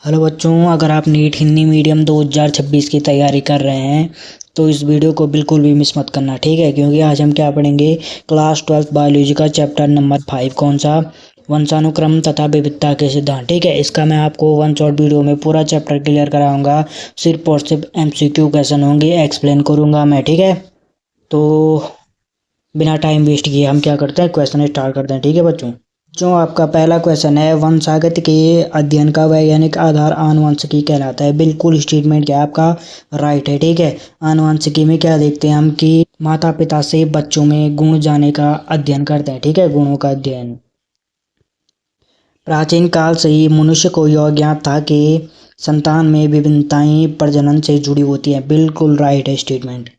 Hello बच्चों, अगर आप नीट हिंदी मीडियम 2026 की तैयारी कर रहे हैं तो इस वीडियो को बिल्कुल भी मिस मत करना, ठीक है। क्योंकि आज हम क्या पढ़ेंगे, क्लास 12 बायोलॉजी का चैप्टर नंबर 5, कौन सा, वंशानुक्रम तथा विविधता के सिद्धांत, ठीक है। इसका मैं आपको वन शॉट वीडियो में पूरा चैप्टर क्लियर कराऊंगा। सिर्फ और सिर्फ एमसीक्यू क्वेश्चन होंगे, एक्सप्लेन करूंगा मैं, ठीक है। तो बिना टाइम वेस्ट किए हम क्या करते हैं, क्वेश्चन स्टार्ट करते हैं, ठीक है बच्चों। जो आपका पहला क्वेश्चन है, वंशागत के अध्ययन का वैज्ञानिक आधार आनुवंशिकी कहलाता है। बिल्कुल स्टेटमेंट क्या है आपका, राइट है, ठीक है। आनुवंशिकी में क्या देखते हैं हम कि माता पिता से बच्चों में गुण जाने का अध्ययन करते हैं, ठीक है, गुणों का अध्ययन। प्राचीन काल से ही मनुष्य को यह ज्ञात था कि संतान में विभिन्नताएं प्रजनन से जुड़ी होती हैं। बिल्कुल राइट है स्टेटमेंट।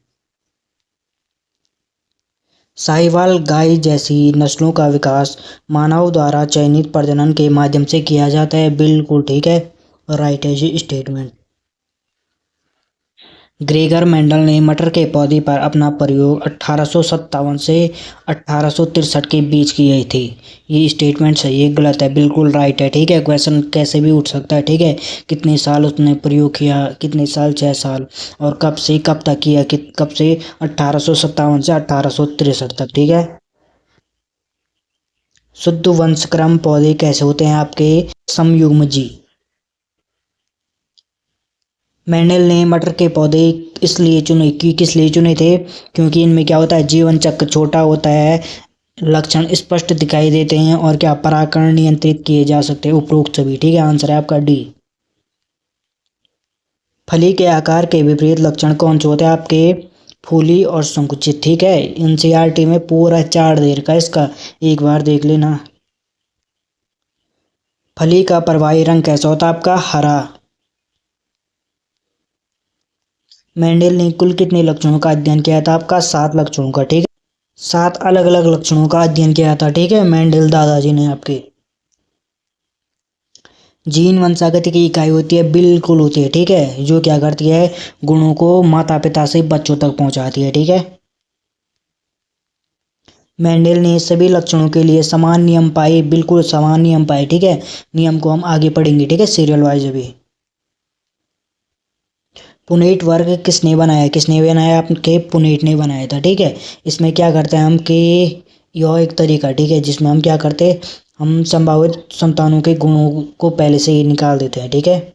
साहिवाल गाय जैसी नस्लों का विकास मानव द्वारा चयनित प्रजनन के माध्यम से किया जाता है। बिल्कुल ठीक है, राइट है जी स्टेटमेंट। ग्रेगर मेंडल ने मटर के पौधे पर अपना प्रयोग 1857 से 1863 के बीच की गई थी। ये स्टेटमेंट सही है गलत है? बिल्कुल राइट है, ठीक है। क्वेश्चन कैसे भी उठ सकता है, ठीक है। कितने साल उसने प्रयोग किया, कितने साल, 6 साल, और कब से कब तक किया, कब से, 1857 से 1863 तक, ठीक है। शुद्ध वंशक्रम पौधे कैसे होते हैं आपके, समयुग्मजी। मेंडल ने मटर के पौधे इसलिए चुने कि किस लिए चुने थे, क्योंकि इनमें क्या होता है, जीवन चक्र छोटा होता है, लक्षण स्पष्ट दिखाई देते हैं, और क्या परागकण नियंत्रित किए जा सकते हैं, उपरोक्त सभी, ठीक है। आंसर है आपका डी। फली के आकार के विपरीत लक्षण कौन से होते हैं आपके, फूली और संकुचित, ठीक है। एनसीईआरटी में पूरा चार्ट दे रखा है इसका, एक बार देख लेना। फली का प्रवाही रंग कैसा होता है आपका, हरा। मेंडल ने कुल कितने लक्षणों का अध्ययन किया था आपका, 7 लक्षणों का, ठीक है। 7 अलग अलग लक्षणों का अध्ययन किया था, ठीक है, मेंडल दादाजी ने आपके। जीन वंशागति की इकाई होती है, बिल्कुल होती है, ठीक है। जो क्या करती है, गुणों को माता पिता से बच्चों तक पहुंचाती है, ठीक है। मेंडल ने सभी लक्षणों के लिए समान नियम पाए, बिल्कुल समान नियम पाए, ठीक है। नियम को हम आगे पढ़ेंगे, ठीक है, सीरियल वाइज अभी। पुनेट वर्ग किसने बनाया, किसने बनाया आपके, पुनेट ने बनाया था, ठीक है। इसमें क्या करते हैं हम कि यह एक तरीका, ठीक है, जिसमें हम क्या करते, हम संभावित संतानों के गुणों को पहले से ही निकाल देते हैं, ठीक है।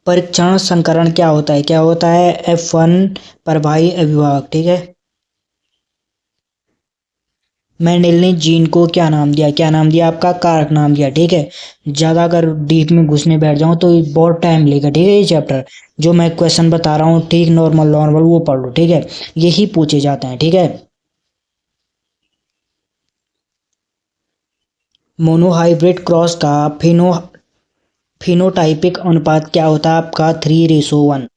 परीक्षण संकरण क्या होता है, F1 प्रभावी अभिभावक, ठीक है। मेंडल ने जीन को क्या नाम दिया, क्या नाम दिया आपका, कारक नाम दिया, ठीक है। ज्यादा अगर डीप में घुसने बैठ जाऊं तो बहुत टाइम लेगा, ठीक है। ये चैप्टर जो मैं क्वेश्चन बता रहा हूँ, ठीक, नॉर्मल नॉर्मल वो पढ़ लो, ठीक है। यही पूछे जाते हैं, ठीक है। मोनोहाइब्रिड क्रॉस का फिनोटाइपिक अनुपात क्या होता है आपका, 3:1।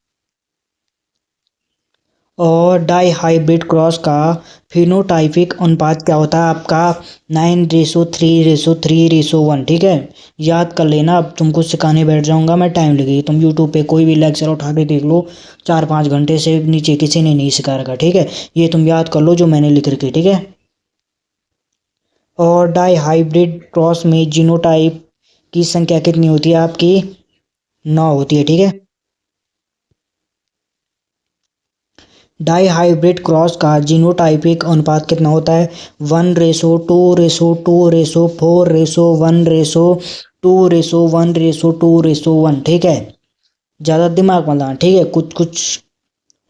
और डाई क्रॉस का फिनोटाइपिक अनुपात क्या होता है आपका, 9:3:3:1, ठीक है। याद कर लेना, अब तुमको सिखाने बैठ जाऊंगा मैं, टाइम लगेगी। तुम यूट्यूब पे कोई भी लेक्चर उठा के देख लो, 4-5 घंटे से नीचे किसी ने नहीं सिखा रखा, ठीक है। ये तुम याद कर लो जो मैंने लिख रखी, ठीक है। और डाई क्रॉस में जीनोटाइप की संख्या कितनी होती है आपकी, 9 होती है, ठीक है। क्रॉस का जीनोटाइपिक अनुपात कितना होता है, 1:2:2:4:1:2:1:2:1, ठीक है। ज्यादा दिमाग मत लगाना, ठीक है। कुछ कुछ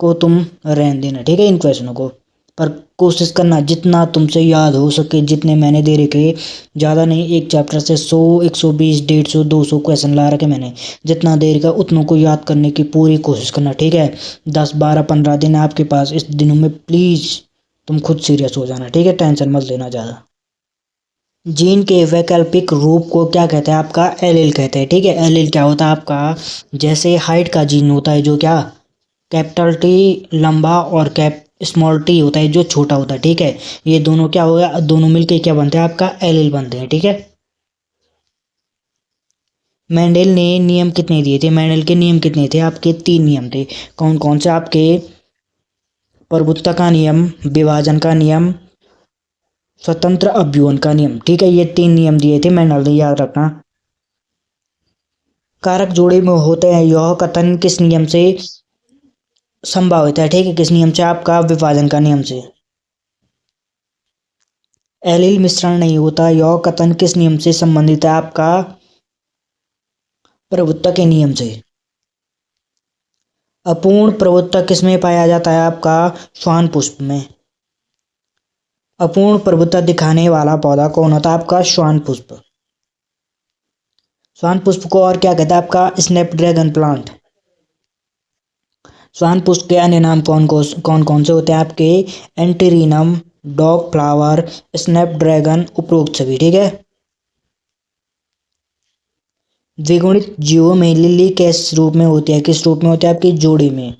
को तुम रहने देना, ठीक है, इन क्वेश्चनों को। पर कोशिश करना जितना तुमसे याद हो सके, जितने मैंने दे रखे, ज़्यादा नहीं, एक चैप्टर से 100, 120, 150, 200 क्वेश्चन ला रखे मैंने। जितना देर का उतनों को याद करने की पूरी कोशिश करना, ठीक है। 10, 12, 15 दिन आपके पास, इस दिनों में प्लीज़ तुम खुद सीरियस हो जाना, ठीक है, टेंशन मत लेना ज़्यादा। जीन के वैकल्पिक रूप को क्या कहते हैं आपका, एलील कहते हैं, ठीक है। एलील क्या होता है आपका, जैसे हाइट का जीन होता है जो क्या, कैपिटल टी लंबा, और स्मॉल टी होता है जो छोटा होता है, ठीक है। ये दोनों क्या हो गया, दोनों मिलके क्या बनते हैं आपका, एलील बनते हैं, ठीक है। मेंडल ने नियम कितने दिए थे, मेंडल के नियम कितने थे आपके, 3 नियम थे। कौन कौन से आपके, प्रभुत्व का नियम, विभाजन का नियम, स्वतंत्र अभ्युदय का नियम, ठीक है। ये 3 नियम दिए थे मेंडल ने, याद रखना। कारक जोड़े में होते हैं। यह कथन किस नियम से संभावित है? ठीक है, किस नियम से? आपका विभाजन का नियम से। एलील मिश्रण नहीं होता। यह कथन किस नियम से संबंधित है? आपका प्रवृत्ता के नियम से। अपूर्ण प्रवृत्ता किस में पाया जाता है? आपका श्वान पुष्प में। अपूर्ण प्रवृत्ता दिखाने वाला पौधा कौन होता है? आपका श्वान पुष्प। श्वान पुष्प को और क्या कहता है? आपका स्नैपड्रैगन प्लांट। श्वान पुष्प के अन्य नाम कौन कौन से होते हैं? आपके एंटीरिनम, डॉग फ्लावर, स्नैपड्रैगन, उपरोक्त सभी। ठीक है। द्विगुणित जीवों में लिली किस रूप में होती है? किस रूप में होती है? आपकी जोड़ी में।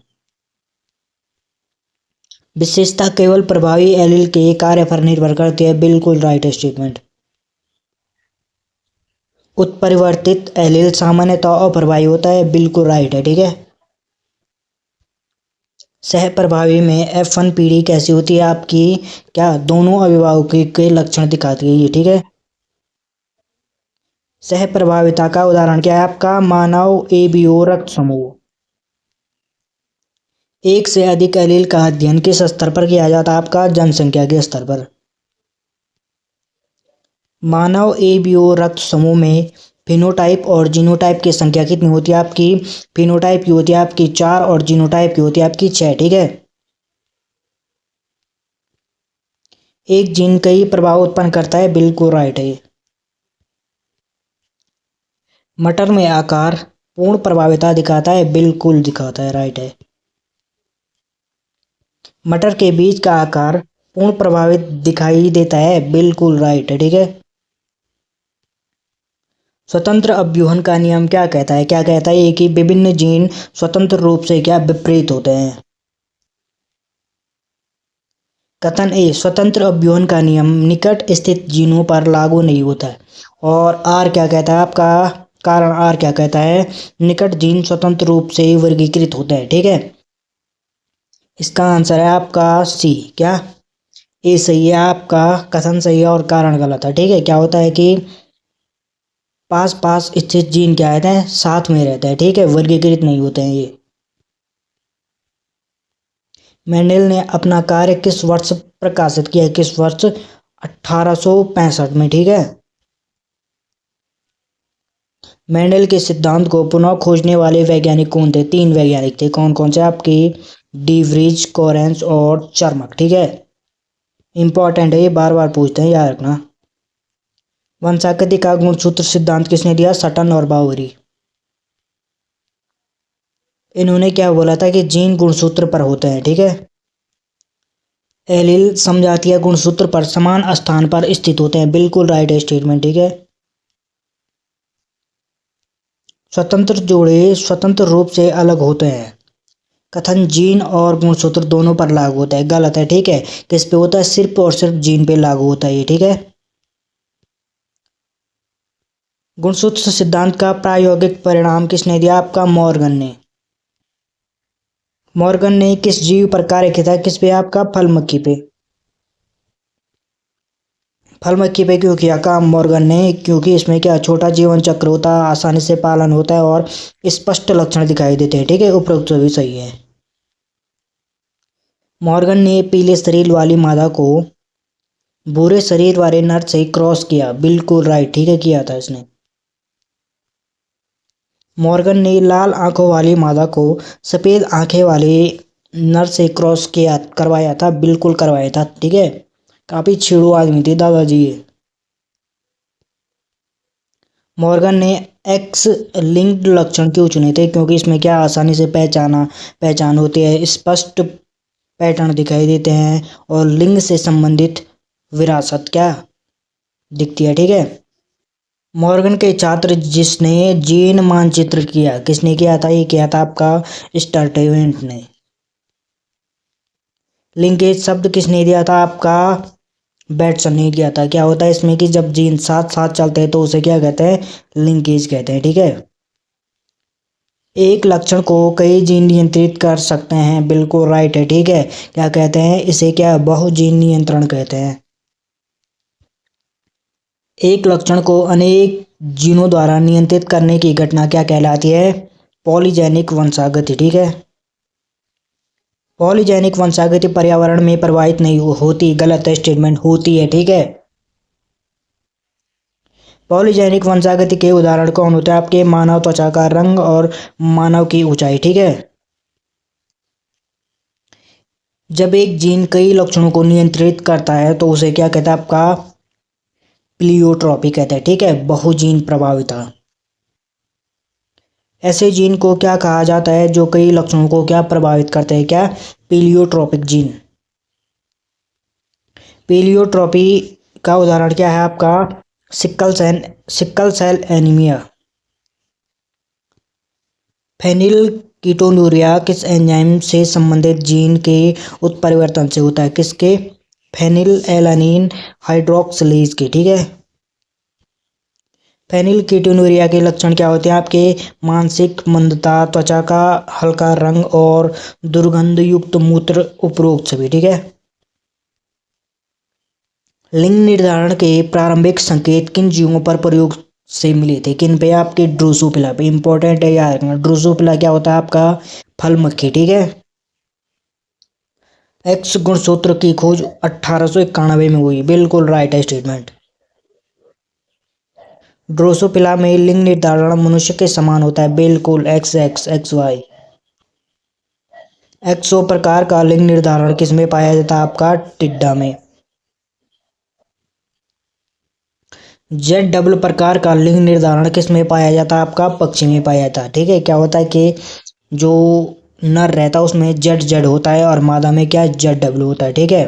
विशेषता केवल प्रभावी एलील के कार्य पर निर्भर करती है। बिल्कुल राइट स्टेटमेंट। उत्परिवर्तित एलील सामान्यतः अप्रभावी होता है। बिल्कुल राइट है। ठीक है। सह प्रभावी में F1 पीढ़ी कैसी होती है? आपकी क्या दोनों अभिभावकों के लक्षण दिखाती है ये। ठीक है। सह प्रभाविता का उदाहरण क्या है? आपका मानव एबीओ रक्त समूह। एक से अधिक एलील का अध्ययन किस स्तर पर किया जाता है? आपका जनसंख्या के स्तर पर। मानव एबीओ रक्त समूह में फिनोटाइप और जीनोटाइप की संख्या कितनी होती है? आपकी फिनोटाइप की होती है आपकी 4 और जीनोटाइप की होती है आपकी 6। ठीक है। एक जीन कई प्रभाव उत्पन्न करता है। बिल्कुल राइट है। मटर में आकार पूर्ण प्रभाविता दिखाता है। बिल्कुल दिखाता है। राइट है। मटर के बीज का आकार पूर्ण प्रभावित दिखाई देता है। बिल्कुल राइट है। ठीक है। स्वतंत्र अव्यूहन का नियम क्या कहता है? क्या कहता है? कि विभिन्न जीन स्वतंत्र रूप से क्या विपरीत होते हैं। कथन ए, स्वतंत्र अव्यूहन का नियम निकट स्थित जीनों पर लागू नहीं होता है। और आर क्या कहता है? आपका कारण आर क्या कहता है? निकट जीन स्वतंत्र रूप से वर्गीकृत होते हैं। ठीक है। इसका आंसर है आपका सी। क्या? ए सही है। आपका कथन सही है और कारण गलत है। ठीक है। क्या होता है कि पास पास स्थित जीन क्या रहते हैं? साथ में रहते हैं। ठीक है। वर्गीकृत नहीं होते हैं ये। मेंडल ने अपना कार्य किस वर्ष प्रकाशित किया? किस वर्ष? 1865 में। ठीक है। मेंडल के सिद्धांत को पुनः खोजने वाले वैज्ञानिक कौन थे? 3 वैज्ञानिक थे। कौन कौन से? आपकी डीवरीज, कोरेंस और चर्मक। ठीक है। इंपॉर्टेंट है ये, बार बार पूछते हैं, याद रखना। वंशागति का गुणसूत्र सिद्धांत किसने दिया? सटन और बाउरी। इन्होंने क्या बोला था? कि जीन गुणसूत्र पर होते हैं। ठीक है। एलील समजातीय गुणसूत्र पर समान स्थान पर स्थित होते हैं। बिल्कुल राइट स्टेटमेंट। ठीक है। स्वतंत्र जोड़े स्वतंत्र रूप से अलग होते हैं। कथन जीन और गुणसूत्र दोनों पर लागू होता है। गलत है। ठीक है। किस पे होता है? सिर्फ और सिर्फ जीन पे लागू होता है ये। ठीक है। गुणसूत्र सिद्धांत का प्रायोगिक परिणाम किसने दिया? आपका मॉर्गन ने। मॉर्गन ने किस जीव पर कार्य किया था? किस पे? आपका फल मक्खी पे। फल मक्खी पे क्यों किया काम मॉर्गन ने? क्योंकि इसमें क्या छोटा जीवन चक्र होता है, आसानी से पालन होता है और स्पष्ट लक्षण दिखाई देते हैं। ठीक है। उपरोक्त सभी सही है। मॉर्गन ने पीले शरीर वाली मादा को भूरे शरीर वाले नर से क्रॉस किया। बिल्कुल राइट। ठीक है। किया था इसने। मॉर्गन ने लाल आंखों वाली मादा को सफेद आंखें वाले नर से क्रॉस किया करवाया था। बिल्कुल करवाया था। ठीक है। काफी छेड़ू आदमी थे दादाजी ये। मॉर्गन ने एक्स लिंक्ड लक्षण क्यों चुने थे? क्योंकि इसमें क्या आसानी से पहचान होती है, स्पष्ट पैटर्न दिखाई देते हैं और लिंग से संबंधित विरासत क्या दिखती है। ठीक है। मॉर्गन के छात्र जिसने जीन मानचित्र किया, किसने किया था? ये किया था आपका स्टर्टेवेंट ने। लिंकेज शब्द किसने दिया था? आपका बैट्सन ने किया था। क्या होता है इसमें कि जब जीन साथ साथ चलते हैं तो उसे क्या कहते हैं? लिंकेज कहते हैं। ठीक है। एक लक्षण को कई जीन नियंत्रित कर सकते हैं। बिल्कुल राइट है। ठीक है। क्या कहते हैं इसे? क्या बहुजीन नियंत्रण कहते हैं। एक लक्षण को अनेक जीनों द्वारा नियंत्रित करने की घटना क्या कहलाती है? पॉलीजेनिक वंशागति। ठीक है, पॉलीजेनिक वंशागति पर्यावरण में प्रवाहित नहीं होती, गलत है स्टेटमेंट, होती है। ठीक है, पॉलीजेनिक वंशागति के उदाहरण कौन होते हैं आपके? मानव त्वचा का रंग और मानव की ऊंचाई। ठीक है, जब एक जीन कई लक्षणों को नियंत्रित करता है तो उसे क्या कहता है आपका? प्लियोट्रॉपी कहते हैं। ठीक है, बहुजीन प्रभाविता। ऐसे जीन को क्या कहा जाता है जो कई लक्षणों को क्या प्रभावित करते हैं? क्या? Pleiotropic gene. प्लियोट्रॉपी का उदाहरण क्या है आपका? Sickle cell anaemia. Phenylketonuria किस एंजाइम से संबंधित जीन के उत्परिवर्तन से होता है? किसके? फेनिल एलानिन हाइड्रोक्सिलेज के। ठीक है, फेनिल कीटोन्यूरिया के लक्षण क्या होते हैं आपके? मानसिक मंदता, त्वचा का हल्का रंग और दुर्गंध युक्त मूत्र, उपरोक्त सभी। ठीक है, लिंग निर्धारण के प्रारंभिक संकेत किन जीवों पर प्रयोग से मिले थे? किन पे? आपके ड्रोसोफिला पे। इंपॉर्टेंट है याद रखना, ड्रोसोफिला क्या होता है आपका? फल मक्खी। ठीक है, एक्स गुणसूत्र की खोज 1891 में हुई, बिल्कुल राइट है स्टेटमेंट। ड्रोसोफिला में लिंग निर्धारण मनुष्य के समान होता है, बिल्कुल, एक्स एक्स एक्स वाई। एक्सो प्रकार का लिंग निर्धारण किस में पाया जाता है आपका? टिड्डा में। जेड डबल प्रकार का लिंग निर्धारण किस में पाया जाता है आपका? पक्षी में पाया जाता है। ठीक है, क्या होता है कि जो नर रहता है उसमें जेड जेड होता है और मादा में क्या? जेड डबल होता है। ठीक है,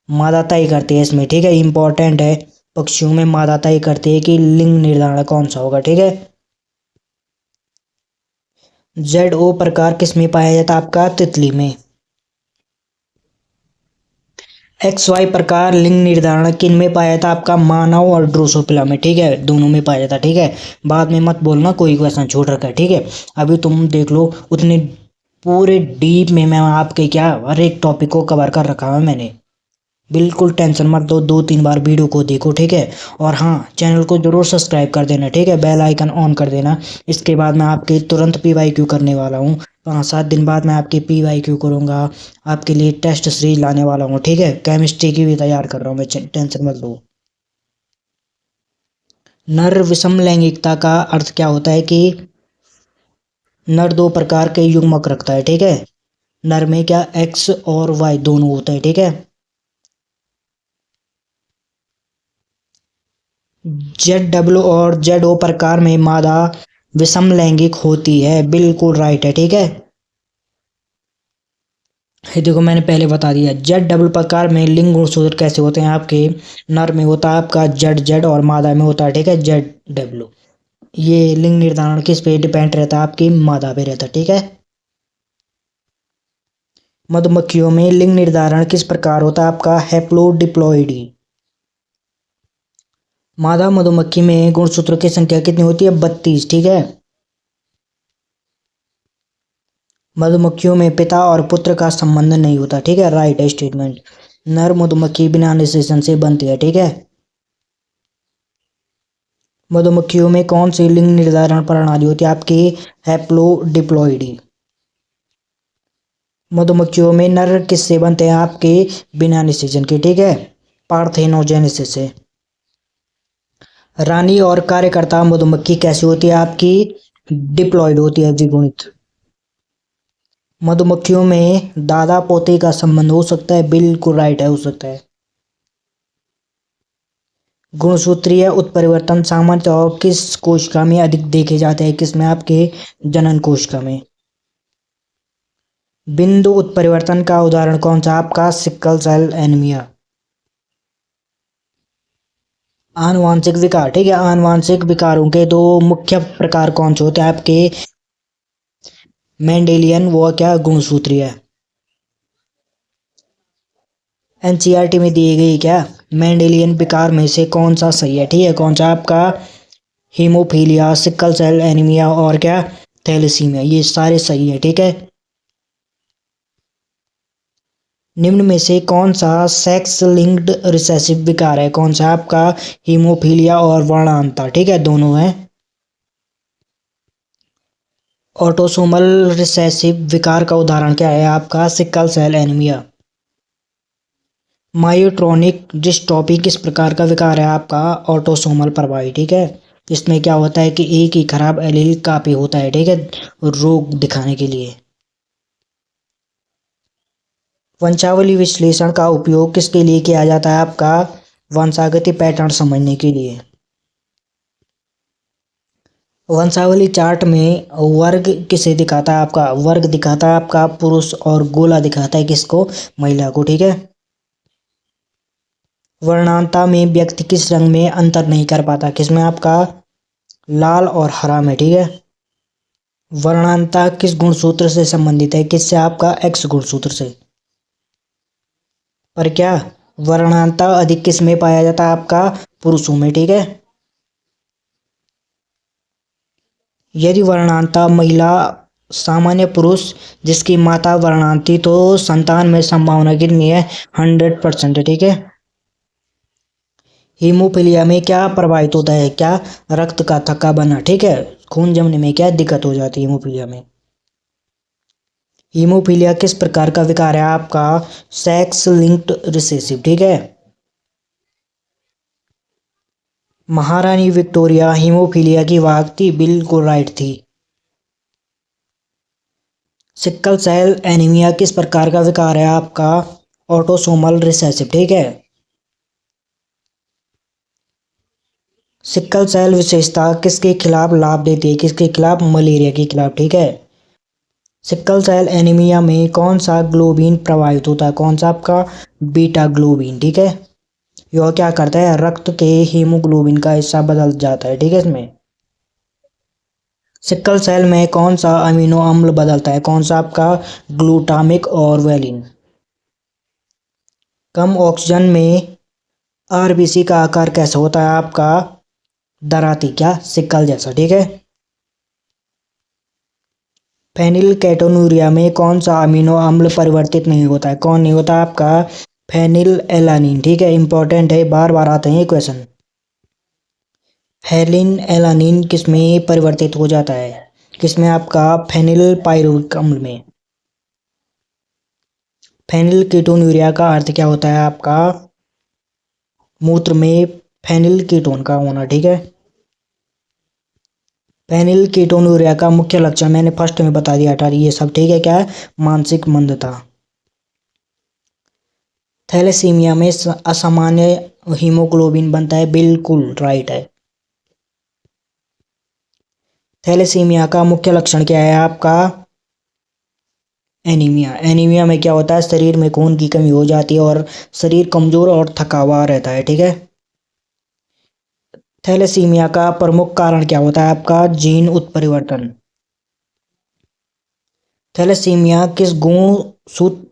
मादा तय करती है इसमें। ठीक है, इंपॉर्टेंट है, पक्षियों में मादा तय करती है कि लिंग निर्धारण कौन सा होगा। ठीक है, जेड ओ प्रकार किस में पाया जाता है आपका? तितली में। एक्स वाई प्रकार लिंग निर्धारण किन में पाया जाता है आपका? मानव और ड्रोसोफिला में। ठीक है, दोनों में पाया जाता है। ठीक है, बाद में मत बोलना कोई क्वेश्चन छोड़ रखा है। ठीक है, अभी तुम देख लो, उतने पूरे डीप में मैं आपके क्या हर एक टॉपिक को कवर कर रखा है मैंने। बिल्कुल टेंशन मत दो, 2-3 बार वीडियो को देखो। ठीक है, और हाँ, चैनल को जरूर सब्सक्राइब कर देना। ठीक है, बेल आइकन ऑन कर देना। इसके बाद मैं आपके तुरंत PYQ करने वाला हूँ। 5-7 दिन बाद मैं आपकी PYQ करूँगा, आपके लिए टेस्ट सीरीज लाने वाला हूँ। ठीक है, केमिस्ट्री की भी तैयार कर रहा हूँ मैं, टेंशन मत लो। नर विषम लैंगिकता का अर्थ क्या होता है कि नर 2 प्रकार के युग्मक रखता है। ठीक है, नर में क्या? एक्स और वाई दोनों होता है। ठीक है, जेड डब्ल्यू और जेड ओ प्रकार में मादा विषम लैंगिक होती है, बिल्कुल राइट है। ठीक है, ये देखो मैंने पहले बता दिया, जेड डबल प्रकार में लिंग गुणसूत्र कैसे होते हैं आपके? नर में होता है आपका जेड जेड और मादा में होता है, ठीक है, जेड डब्ल्यू। ये लिंग निर्धारण किस पे डिपेंड रहता है? आपकी मादा पे रहता है। ठीक है, मधुमक्खियों में लिंग निर्धारण किस प्रकार होता है आपका? हैप्लोडिप्लॉइडी। मादा मधुमक्खी में गुणसूत्र की संख्या कितनी होती है? 32। ठीक है, मधुमक्खियों में पिता और पुत्र का संबंध नहीं होता। ठीक है, राइट है स्टेटमेंट। नर मधुमक्खी बिना निषेचन से बनती है। ठीक है, मधुमक्खियों में कौन सी लिंग निर्धारण प्रणाली होती है आपकी? हैप्लोडिप्लॉइडी। मधुमक्खियों में नर किससे बनते हैं आपके? बिना निषेचन के। ठीक है, पार्थेनोजेनेसिस से। रानी और कार्यकर्ता मधुमक्खी कैसी होती है आपकी? डिप्लॉइड होती है, द्विगुणित। मधुमक्खियों में दादा पोते का संबंध हो सकता है, बिल्कुल राइट है, हो सकता है। गुणसूत्रीय उत्परिवर्तन सामान्यतः किस कोशिका में अधिक देखे जाते हैं? किसमें? आपके जनन कोशिका में। बिंदु उत्परिवर्तन का उदाहरण कौन सा आपका? Sickle cell anaemia. आनुवांशिक विकार। ठीक है, आनुवांशिक विकारों के दो मुख्य प्रकार कौन से होते हैं आपके? मेंडेलियन वो क्या? गुणसूत्रीय। एनसीईआरटी में दिए गई क्या? मेंडेलियन विकार में से कौन सा सही है? ठीक है, कौन सा आपका? हीमोफीलिया, सिकल सेल एनीमिया और क्या? थैलेसीमिया, ये सारे सही है। ठीक है, निम्न में से कौन सा सेक्स लिंक्ड रिसेसिव विकार है? कौन सा आपका हीमोफीलिया और वर्णांता, ठीक है, दोनों है। ऑटोसोमल रिसेसिव विकार का उदाहरण क्या है? आपका सिकल सेल एनीमिया। मायोट्रोनिक डिस्ट्रॉफी किस प्रकार का विकार है? आपका ऑटोसोमल प्रभावी, ठीक है। इसमें क्या होता है कि एक ही खराब एलील काफी होता है, ठीक है, रोग दिखाने के लिए। वंशावली विश्लेषण का उपयोग किसके लिए किया जाता है? आपका वंशागति पैटर्न समझने के लिए। वंशावली चार्ट में वर्ग किसे दिखाता है? आपका वर्ग दिखाता है आपका पुरुष, और गोला दिखाता है किसको? महिला को, ठीक है। वर्णांता में व्यक्ति किस रंग में अंतर नहीं कर पाता? किसमें? आपका लाल और हरा में, ठीक है। वर्णांता किस गुणसूत्र से संबंधित है? किससे? आपका एक्स गुणसूत्र से। पर क्या वर्णांता अधिक किस में पाया जाता है? आपका पुरुषों में, ठीक है। यदि वर्णांता महिला सामान्य पुरुष जिसकी माता वर्णांती, तो संतान में संभावना कितनी है? 100%, ठीक है। हीमोफीलिया में क्या प्रभावित होता है? क्या? रक्त का थक्का बना, ठीक है। खून जमने में क्या दिक्कत हो जाती है हीमोफीलिया में? हीमोफीलिया किस प्रकार का विकार है? आपका सेक्स लिंक्ड रिसेसिव, ठीक है। महारानी विक्टोरिया हीमोफीलिया की वाहक थी, बिल्कुल राइट थी। सिकल सेल एनीमिया किस प्रकार का विकार है? आपका ऑटोसोमल रिसेसिव, ठीक है। सिकल सेल विशेषता किसके खिलाफ लाभ देती है? किसके खिलाफ? मलेरिया के खिलाफ, ठीक है। सिकल सेल एनीमिया में कौन सा ग्लोबिन प्रभावित होता है? कौन सा? आपका बीटा ग्लोबिन, ठीक है। यह क्या करता है? रक्त के हीमोग्लोबिन का हिस्सा बदल जाता है, ठीक है। इसमें सिकल सेल में कौन सा अमीनो अम्ल बदलता है? कौन सा? आपका ग्लूटामिक और वेलिन। कम ऑक्सीजन में आरबीसी का आकार कैसा होता है? आपका दराती, क्या? सिकल जैसा, ठीक है। फेनिल केटोनूरिया में कौन सा अमीनो अम्ल परिवर्तित नहीं होता है? कौन नहीं होता? आपका फेनिल एलानिन, ठीक है। इंपॉर्टेंट है, बार बार आते हैं ये क्वेश्चन। हेलिन एलानिन किसमें परिवर्तित हो जाता है? किसमें? आपका फेनिल पायरुविक अम्ल में। फेनिल कीटोन्यूरिया का अर्थ क्या होता है? आपका मूत्र में फेनिल कीटोन का होना, ठीक है। फेनिल कीटोन्यूरिया का मुख्य लक्षण मैंने फर्स्ट में बता दिया था, ये सब, ठीक है। क्या है? मानसिक मंदता। थैलेसीमिया में असामान्य हीमोग्लोबिन बनता है, बिल्कुल राइट है। थैलेसीमिया का मुख्य लक्षण क्या है? आपका एनीमिया। एनीमिया में क्या होता है? शरीर में खून की कमी हो जाती है और शरीर कमजोर और थका हुआ रहता है, ठीक है। थैलेसीमिया का प्रमुख कारण क्या होता है? आपका जीन उत्परिवर्तन। थैलेसीमिया किस गुणसूत्र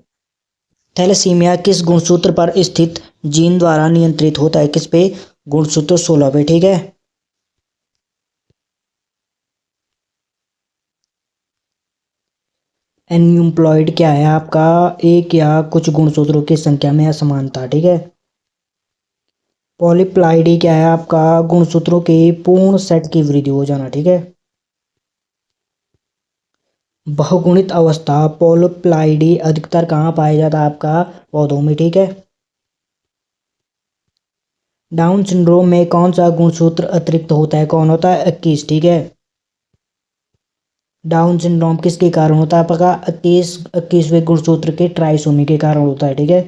थैलेसीमिया किस गुणसूत्र पर स्थित जीन द्वारा नियंत्रित होता है? किस पे? गुणसूत्र 16 पे, ठीक है। एन्यूप्लॉइड क्या है? आपका एक या कुछ गुणसूत्रों की संख्या में असमानता, ठीक है। पॉलीप्लाइडी क्या है? आपका गुणसूत्रों के पूर्ण सेट की वृद्धि हो जाना, ठीक है। बहुगुणित अवस्था पॉलीप्लाइडी अधिकतर कहाँ पाया जाता है? आपका पौधों में, ठीक है। डाउन सिंड्रोम में कौन सा गुणसूत्र अतिरिक्त होता है? कौन होता है? 21, ठीक है। डाउन सिंड्रोम किसके कारण होता है? आपका 21वें गुणसूत्र के ट्राइसोमी के कारण होता है, ठीक है।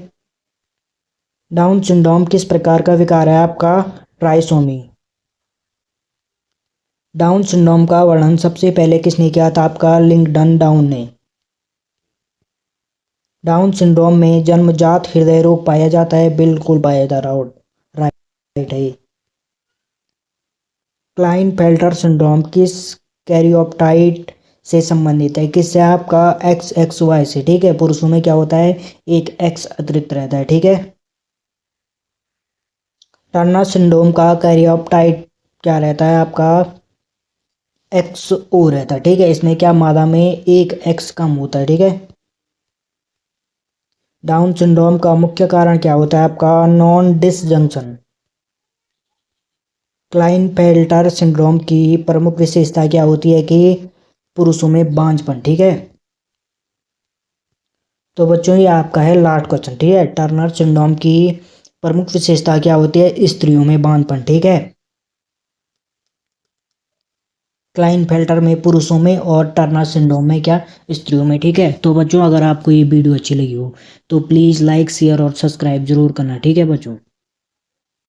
डाउन सिंड्रोम किस प्रकार का विकार है? आपका ट्राइसोमी। डाउन सिंड्रोम का वर्णन सबसे पहले किसने किया था? आपका लिंकडन डाउन ने। डाउन सिंड्रोम में जन्मजात हृदय रोग पाया जाता है, बिल्कुल पाया जा रहा राइट है। क्लाइनफेल्टर सिंड्रोम किस कैरियोप्टाइड से संबंधित है? किससे? आपका XXY से, ठीक है। पुरुषों में क्या होता है? एक X अतिरिक्त रहता है, ठीक है। टर्नर सिंड्रोम का कैरियोप्टाइड क्या रहता है? आपका XO रहता है, ठीक है। इसमें क्या? मादा में एक X कम होता है, ठीक है। डाउन सिंड्रोम का मुख्य कारण क्या होता है आपका? Non disjunction. क्लाइनफेल्टर सिंड्रोम की प्रमुख विशेषता क्या होती है? कि पुरुषों में बांझपन। ठीक है, तो बच्चों ये आपका है लास्ट क्वेश्चन। ठीक है, टर्नर सिंड्रोम की प्रमुख विशेषता क्या होती है? स्त्रियों में बांझपन। ठीक है, क्लाइनफेल्टर में पुरुषों में और टर्नर सिंड्रोम में क्या? स्त्रियों में। ठीक है, तो बच्चों अगर आपको ये वीडियो अच्छी लगी हो तो प्लीज़ लाइक शेयर और सब्सक्राइब जरूर करना। ठीक है बच्चों।